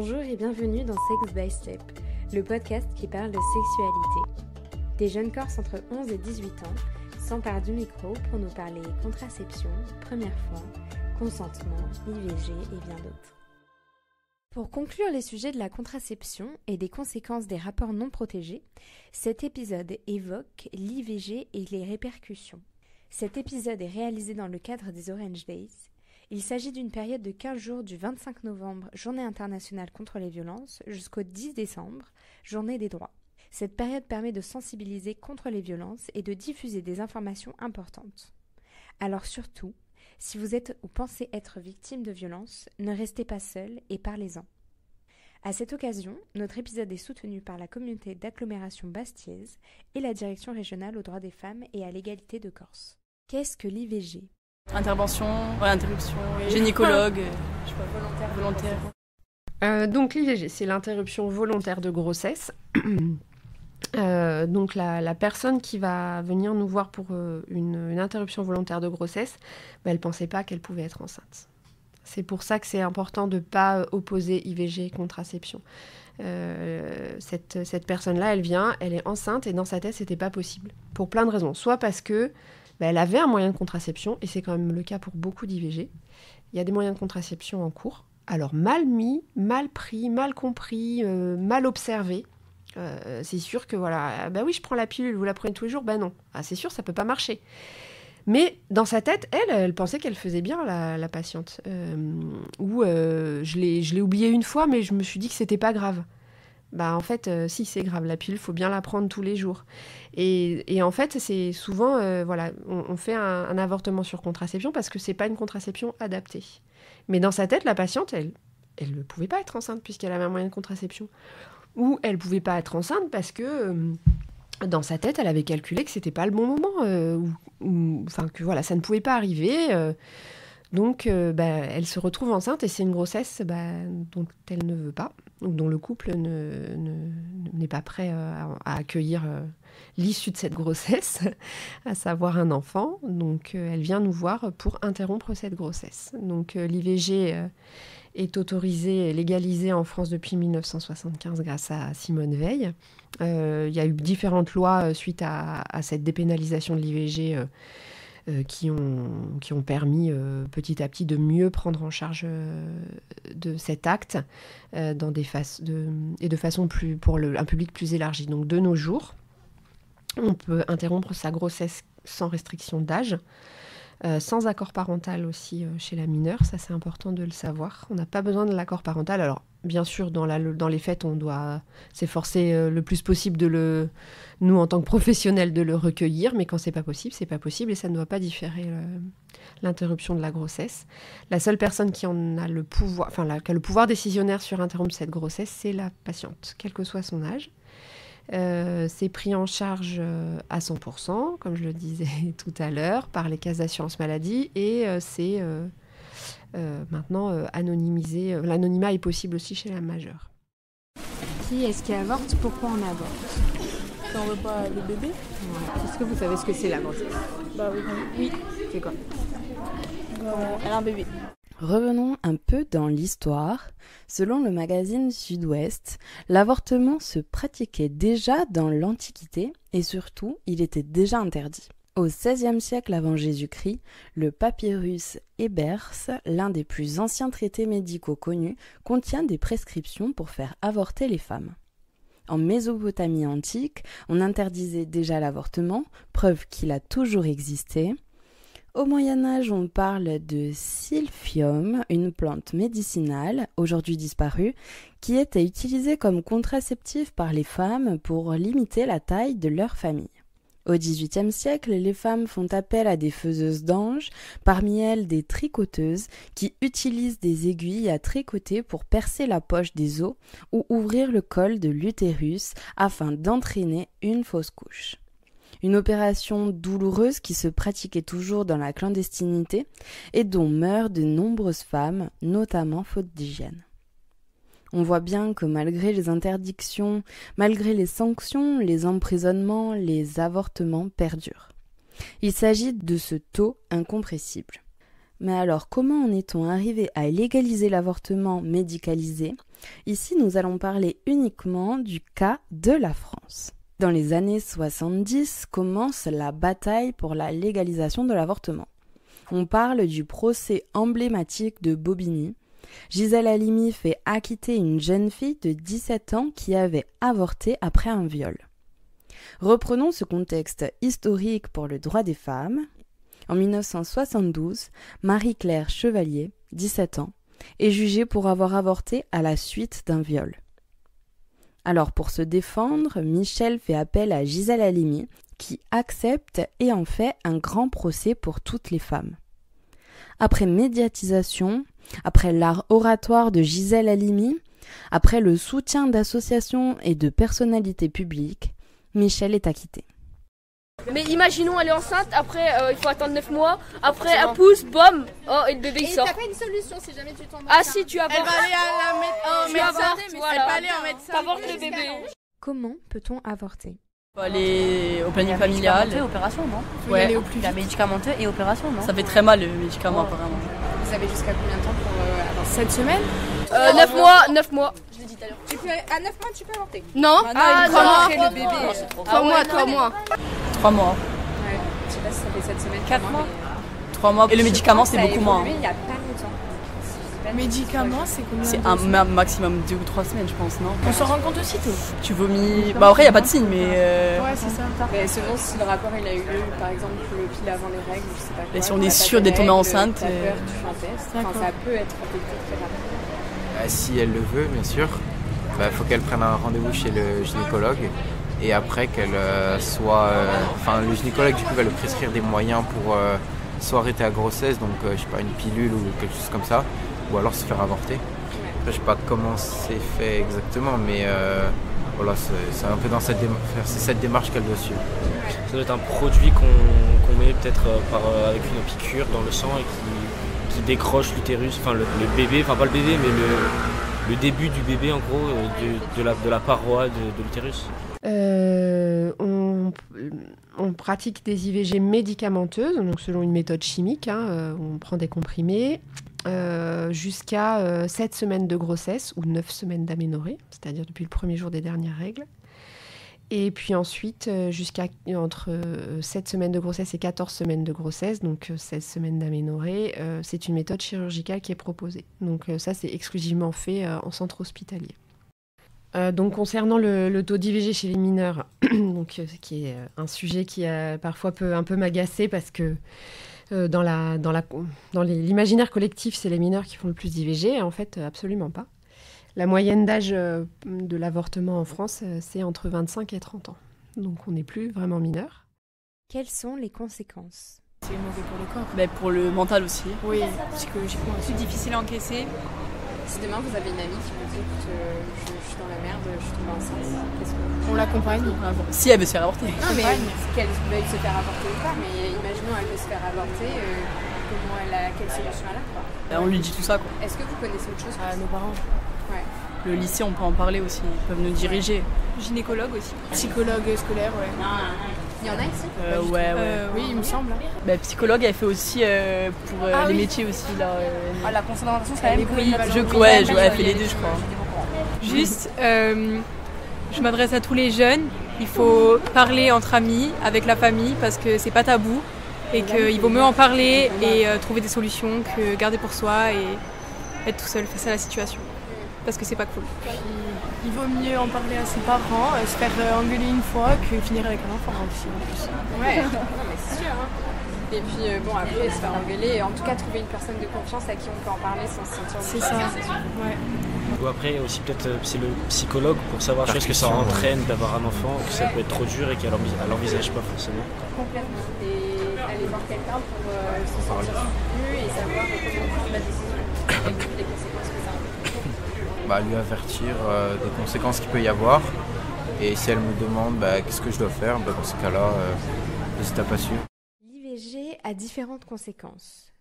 Bonjour et bienvenue dans Sex by Step, le podcast qui parle de sexualité. Des jeunes corses entre 11 et 18 ans s'emparent du micro pour nous parler contraception, première fois, consentement, IVG et bien d'autres. Pour conclure les sujets de la contraception et des conséquences des rapports non protégés, cet épisode évoque l'IVG et les répercussions. Cet épisode est réalisé dans le cadre des Orange Days. Il s'agit d'une période de 15 jours du 25 novembre, Journée internationale contre les violences, jusqu'au 10 décembre, Journée des droits. Cette période permet de sensibiliser contre les violences et de diffuser des informations importantes. Alors surtout, si vous êtes ou pensez être victime de violences, ne restez pas seul et parlez-en. À cette occasion, notre épisode est soutenu par la communauté d'agglomération bastiaise et la direction régionale aux droits des femmes et à l'égalité de Corse. Qu'est-ce que l'IVG ? Interruption, gynécologue, je sais pas, volontaire. Donc l'IVG, c'est l'interruption volontaire de grossesse. Donc la personne qui va venir nous voir pour une interruption volontaire de grossesse, elle ne pensait pas qu'elle pouvait être enceinte. C'est pour ça que c'est important de ne pas opposer IVG et contraception. Cette personne-là, elle vient, elle est enceinte et dans sa tête, c'était pas possible. Pour plein de raisons. Soit parce que elle avait un moyen de contraception, et c'est quand même le cas pour beaucoup d'IVG. Il y a des moyens de contraception en cours. Alors mal mis, mal pris, mal compris, mal observé. C'est sûr que voilà, oui, je prends la pilule, vous la prenez tous les jours, non. C'est sûr, ça peut pas marcher. Mais dans sa tête, elle pensait qu'elle faisait bien la patiente. Je l'ai oublié une fois, mais je me suis dit que c'était pas grave. En fait, si, c'est grave. La pilule, il faut bien la prendre tous les jours. Et en fait, c'est souvent, on fait un avortement sur contraception parce que c'est pas une contraception adaptée. Mais dans sa tête, la patiente, elle ne pouvait pas être enceinte puisqu'elle avait un moyen de contraception. Ou elle pouvait pas être enceinte parce que dans sa tête, elle avait calculé que c'était pas le bon moment, que voilà, ça ne pouvait pas arriver. Donc, elle se retrouve enceinte et c'est une grossesse dont elle ne veut pas, ou dont le couple n'est pas prêt à accueillir l'issue de cette grossesse, à savoir un enfant. Donc, elle vient nous voir pour interrompre cette grossesse. Donc, l'IVG est autorisée et légalisée en France depuis 1975 grâce à Simone Veil. Il y a eu différentes lois suite à cette dépénalisation de l'IVG qui ont permis petit à petit de mieux prendre en charge de cet acte et de façon plus pour un public plus élargi. Donc de nos jours, on peut interrompre sa grossesse sans restriction d'âge, sans accord parental aussi chez la mineure, ça c'est important de le savoir. On n'a pas besoin de l'accord parental. Alors bien sûr, dans les faits, on doit s'efforcer le plus possible nous en tant que professionnels, de le recueillir, mais quand c'est pas possible et ça ne doit pas différer l'interruption de la grossesse. La seule personne qui en a le pouvoir, qui a le pouvoir décisionnaire sur interrompre cette grossesse, c'est la patiente, quel que soit son âge. C'est pris en charge à 100%, comme je le disais tout à l'heure, par les caisses d'assurance maladie et c'est maintenant anonymisé. L'anonymat est possible aussi chez la majeure. Qui est-ce qui avorte ? Pourquoi on avorte ? Si on veut pas le bébé. Ouais. Est-ce que vous savez ce que c'est la grossesse ? Oui. C'est quoi ? Elle a un bébé. Revenons un peu dans l'histoire. Selon le magazine Sud-Ouest, l'avortement se pratiquait déjà dans l'Antiquité et surtout, il était déjà interdit. Au XVIe siècle avant Jésus-Christ, le papyrus Ebers, l'un des plus anciens traités médicaux connus, contient des prescriptions pour faire avorter les femmes. En Mésopotamie antique, on interdisait déjà l'avortement, preuve qu'il a toujours existé. Au Moyen-Âge, on parle de silphium, une plante médicinale, aujourd'hui disparue, qui était utilisée comme contraceptif par les femmes pour limiter la taille de leur famille. Au XVIIIe siècle, les femmes font appel à des faiseuses d'anges, parmi elles des tricoteuses, qui utilisent des aiguilles à tricoter pour percer la poche des os ou ouvrir le col de l'utérus afin d'entraîner une fausse couche. Une opération douloureuse qui se pratiquait toujours dans la clandestinité et dont meurent de nombreuses femmes, notamment faute d'hygiène. On voit bien que malgré les interdictions, malgré les sanctions, les emprisonnements, les avortements perdurent. Il s'agit de ce taux incompressible. Mais alors, comment en est-on arrivé à légaliser l'avortement médicalisé? Ici, nous allons parler uniquement du cas de la France. Dans les années 70 commence la bataille pour la légalisation de l'avortement. On parle du procès emblématique de Bobigny. Gisèle Halimi fait acquitter une jeune fille de 17 ans qui avait avorté après un viol. Reprenons ce contexte historique pour le droit des femmes. En 1972, Marie-Claire Chevalier, 17 ans, est jugée pour avoir avorté à la suite d'un viol. Alors pour se défendre, Michel fait appel à Gisèle Halimi, qui accepte et en fait un grand procès pour toutes les femmes. Après médiatisation, après l'art oratoire de Gisèle Halimi, après le soutien d'associations et de personnalités publiques, Michel est acquittée. Mais imaginons elle est enceinte, après il faut attendre 9 mois, après elle pousse, bam, oh et le bébé il sort. Et t'as pas une solution si jamais tu tombes Ah enceinte. si tu avortes. Elle va aller à la médecin, voilà. elle va aller en médecin. T'avortes le bébé. Comment peut-on avorter? Faut aller au planning familial. Opération, non? Ouais. Aller au plus vite. La médicamenteux et opération, non? Ça fait très mal le médicament apparemment. Vous avez jusqu'à combien de temps pour avoir 7 semaines 9 mois. Je l'ai dit tout à l'heure. Tu peux, à 9 mois, tu peux avorter. Non. Ah non, non. le bébé. 3 mois. 3 mois. Ouais, je sais pas si ça fait 7 semaines. 4 mois. 3 mois. Et le médicament c'est beaucoup moins. Il y a pas longtemps. Médicaments, c'est combien? C'est un maximum 2 ou 3 semaines, je pense, non? On s'en rend compte aussitôt. Tu vomis. Bah, après, il n'y a pas de signe, mais. Ouais, c'est ça. Mais selon si le rapport il a eu lieu, par exemple, pile avant les règles, je sais pas quoi. Et si on est sûr d'être tombé enceinte. T'as peur, tu fais un test. Enfin, ça peut être affecté très rapidement. Si elle le veut, bien sûr, faut qu'elle prenne un rendez-vous chez le gynécologue. Et après qu'elle soit. Enfin, le gynécologue, du coup, va lui prescrire des moyens pour soit arrêter la grossesse, donc je sais pas, une pilule ou quelque chose comme ça. Ou alors se faire avorter. Après, je sais pas comment c'est fait exactement, mais voilà, c'est un peu dans cette démarche qu'elle doit suivre. Ça doit être un produit qu'on met peut-être avec une piqûre dans le sang et qui décroche l'utérus, enfin le bébé, enfin pas le bébé, mais le début du bébé en gros, de la paroi de l'utérus. On pratique des IVG médicamenteuses, donc selon une méthode chimique, on prend des comprimés jusqu'à 7 semaines de grossesse ou 9 semaines d'aménorrhée, c'est-à-dire depuis le premier jour des dernières règles. Et puis ensuite, jusqu'à entre 7 semaines de grossesse et 14 semaines de grossesse, donc 16 semaines d'aménorrhée, c'est une méthode chirurgicale qui est proposée. Donc ça, c'est exclusivement fait en centre hospitalier. Donc concernant le taux d'IVG chez les mineurs, donc, qui est un sujet qui parfois peut un peu m'agacer parce que dans l'imaginaire collectif, c'est les mineurs qui font le plus d'IVG, et en fait, absolument pas. La moyenne d'âge de l'avortement en France, c'est entre 25 et 30 ans. Donc on n'est plus vraiment mineur. Quelles sont les conséquences? C'est mauvais pour le corps. Mais pour le mental aussi. Oui, psychologiquement aussi. Plus difficile à encaisser. Si demain vous avez une amie qui vous dit écoute, je suis dans la merde, je suis tombée enceinte, qu'est-ce que On l'accompagne. Si elle veut se faire avorter. Non, mais qu'elle veuille se faire avorter ou pas, mais imaginons elle veut se faire avorter, quelle solution elle a quoi. On lui dit tout ça quoi. Est-ce que vous connaissez autre chose À nos parents. Ouais. Le lycée, on peut en parler aussi, ils peuvent nous diriger. Gynécologue aussi. Psychologue scolaire, ouais. Il y en a ici Ouais. Oui, il me semble. Psychologue, elle fait aussi pour les métiers aussi. Là, la conservation, c'est quand même elle fait les deux, je crois. Juste, je m'adresse à tous les jeunes. Il faut parler entre amis, avec la famille, parce que c'est pas tabou. Et qu'il vaut mieux en parler et trouver des solutions que garder pour soi et être tout seul face à la situation. Parce que c'est pas cool. Il vaut mieux en parler à ses parents, se faire engueuler une fois que finir avec un enfant aussi en plus. Ouais, non, mais c'est sûr. Et puis après se faire engueuler, en tout cas trouver une personne de confiance à qui on peut en parler sans se sentir obligé. C'est ça, ouais. Ou après aussi peut-être c'est le psychologue pour savoir ce que ça entraîne d'avoir un enfant, que ça peut être trop dur et qu'elle n'envisage pas forcément. Complètement. Et aller voir quelqu'un pour se sentir soutenu et savoir comment prendre la décision et les conséquences que ça a. Lui avertir des conséquences qu'il peut y avoir. Et si elle me demande qu'est-ce que je dois faire, dans ce cas-là, n'hésite à pas suivre. L'IVG a différentes conséquences.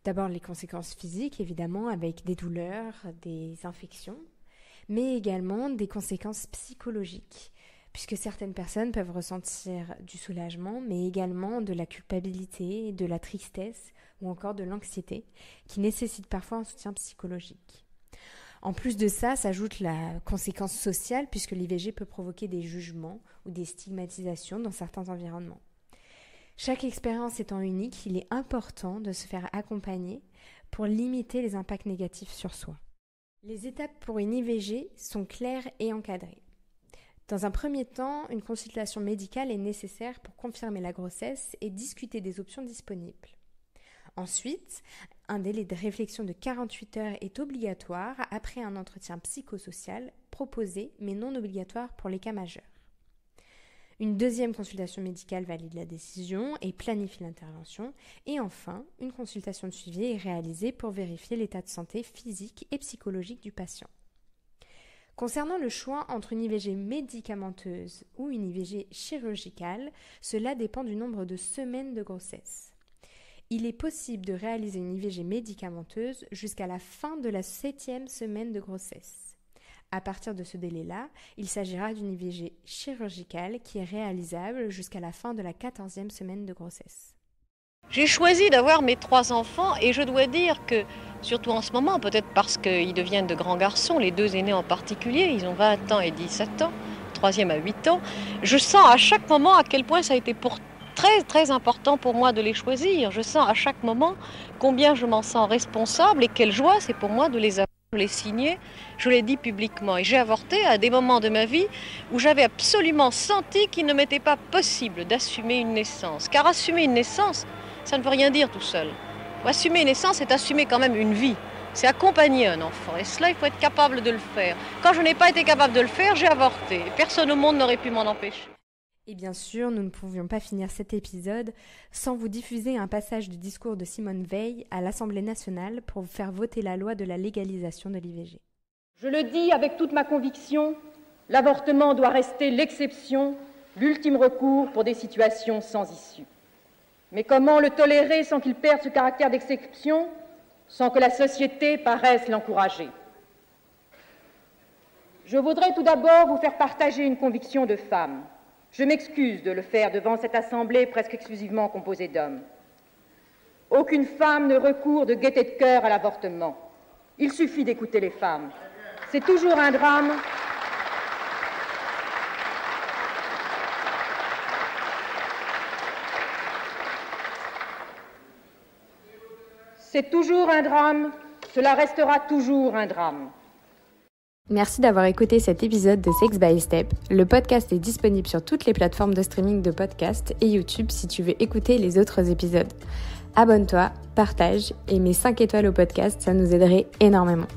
D'abord les conséquences physiques, évidemment, avec des douleurs, des infections, mais également des conséquences psychologiques, puisque certaines personnes peuvent ressentir du soulagement, mais également de la culpabilité, de la tristesse, ou encore de l'anxiété, qui nécessitent parfois un soutien psychologique. En plus de ça, s'ajoute la conséquence sociale, puisque l'IVG peut provoquer des jugements ou des stigmatisations dans certains environnements. Chaque expérience étant unique, il est important de se faire accompagner pour limiter les impacts négatifs sur soi. Les étapes pour une IVG sont claires et encadrées. Dans un premier temps, une consultation médicale est nécessaire pour confirmer la grossesse et discuter des options disponibles. Ensuite, un délai de réflexion de 48 heures est obligatoire après un entretien psychosocial proposé mais non obligatoire pour les cas majeurs. Une deuxième consultation médicale valide la décision et planifie l'intervention. Et enfin, une consultation de suivi est réalisée pour vérifier l'état de santé physique et psychologique du patient. Concernant le choix entre une IVG médicamenteuse ou une IVG chirurgicale, cela dépend du nombre de semaines de grossesse. Il est possible de réaliser une IVG médicamenteuse jusqu'à la fin de la 7e semaine de grossesse. À partir de ce délai-là, il s'agira d'une IVG chirurgicale qui est réalisable jusqu'à la fin de la 14e semaine de grossesse. J'ai choisi d'avoir mes 3 enfants et je dois dire que, surtout en ce moment, peut-être parce qu'ils deviennent de grands garçons, les 2 aînés en particulier, ils ont 20 ans et 17 ans, le 3e a 8 ans, je sens à chaque moment à quel point ça a été très très important pour moi de les choisir. Je sens à chaque moment combien je m'en sens responsable et quelle joie c'est pour moi de les avoir. Je l'ai signé, je l'ai dit publiquement et j'ai avorté à des moments de ma vie où j'avais absolument senti qu'il ne m'était pas possible d'assumer une naissance. Car assumer une naissance, ça ne veut rien dire tout seul. Assumer une naissance, c'est assumer quand même une vie. C'est accompagner un enfant et cela, il faut être capable de le faire. Quand je n'ai pas été capable de le faire, j'ai avorté. Personne au monde n'aurait pu m'en empêcher. Et bien sûr, nous ne pouvions pas finir cet épisode sans vous diffuser un passage du discours de Simone Veil à l'Assemblée nationale pour vous faire voter la loi de la légalisation de l'IVG. Je le dis avec toute ma conviction, l'avortement doit rester l'exception, l'ultime recours pour des situations sans issue. Mais comment le tolérer sans qu'il perde ce caractère d'exception, sans que la société paraisse l'encourager ? Je voudrais tout d'abord vous faire partager une conviction de femme. Je m'excuse de le faire devant cette assemblée presque exclusivement composée d'hommes. Aucune femme ne recourt de gaieté de cœur à l'avortement. Il suffit d'écouter les femmes. C'est toujours un drame. C'est toujours un drame. Cela restera toujours un drame. Merci d'avoir écouté cet épisode de Sex by Step. Le podcast est disponible sur toutes les plateformes de streaming de podcasts et YouTube si tu veux écouter les autres épisodes. Abonne-toi, partage et mets 5 étoiles au podcast, ça nous aiderait énormément.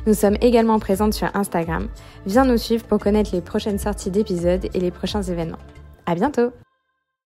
Nous sommes également présentes sur Instagram. Viens nous suivre pour connaître les prochaines sorties d'épisodes et les prochains événements. À bientôt!